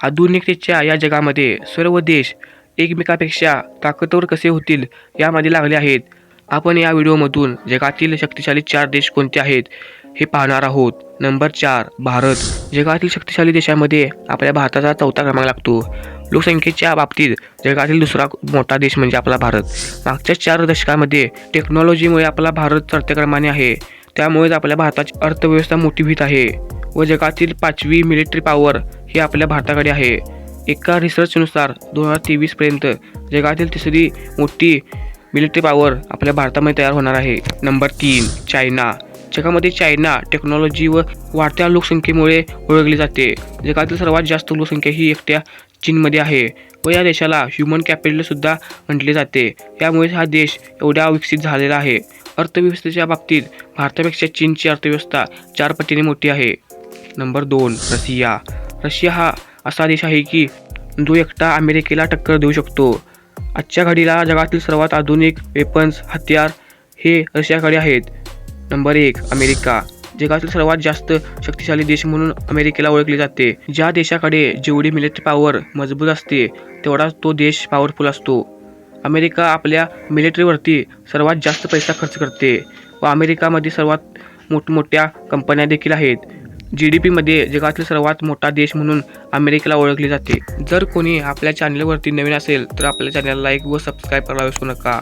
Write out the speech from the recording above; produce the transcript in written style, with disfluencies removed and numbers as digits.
आधुनिकतेच्या या जगामध्ये सर्व देश एकमेकापेक्षा ताकदवर कसे होतील यामध्ये लागले आहेत. आपण या व्हिडिओमधून जगातील शक्तिशाली 4 देश कोणते आहेत हे पाहणार आहोत. नंबर 4 भारत. जगातील शक्तिशाली देशांमध्ये आपल्या भारताचा 4था क्रमांक लागतो. लोकसंख्येच्या बाबतीत जगातील दुसरा मोठा देश म्हणजे आपला भारत. मागच्या 4 दशकांमध्ये टेक्नॉलॉजीमुळे आपला भारत 4थ्या क्रमाने आहे. त्यामुळेच आपल्या भारताची अर्थव्यवस्था मोठी भीत आहे व जगातील 5वी मिलिटरी पॉवर ही आपल्या भारताकडे आहे. एका रिसर्चनुसार 2023 पर्यंत जगातील 3री मोठी मिलिटरी पॉवर आपल्या भारतामध्ये तयार होणार आहे. Number 3 China. जगामध्ये चायना टेक्नॉलॉजी व वाढत्या लोकसंख्येमुळे ओळखली जाते. जगातील सर्वात जास्त लोकसंख्या ही एकट्या चीनमध्ये आहे व या देशाला ह्युमन कॅपिटलसुद्धा म्हटले जाते. त्यामुळे हा देश एवढा विकसित झालेला आहे. अर्थव्यवस्थेच्या बाबतीत भारतापेक्षा चीनची अर्थव्यवस्था 4 पटीने मोठी आहे. Number 2 Russia. रशिया हा असा देश आहे की जो एकटा अमेरिकेला टक्कर देऊ शकतो. आजच्या घडीला जगातील सर्वात आधुनिक वेपन्स हत्यार हे रशियाकडे आहेत. Number 1 America. जगातील सर्वात जास्त शक्तिशाली देश म्हणून अमेरिकेला ओळखले जाते. ज्या देशाकडे जेवढी मिलिटरी पॉवर मजबूत असते तेवढाच तो देश पॉवरफुल असतो. अमेरिका आपल्या मिलिटरीवरती सर्वात जास्त पैसा खर्च करते व अमेरिकामध्ये सर्वात मोठमोठ्या कंपन्या देखील आहेत. GDPमध्ये जगातील सर्वात मोठा देश म्हणून अमेरिकेला ओळखले जाते. जर कोणी आपल्या चॅनलवरती नवीन असेल तर आपल्या चॅनलला लाईक व सबस्क्राईब करायला विसरू नका.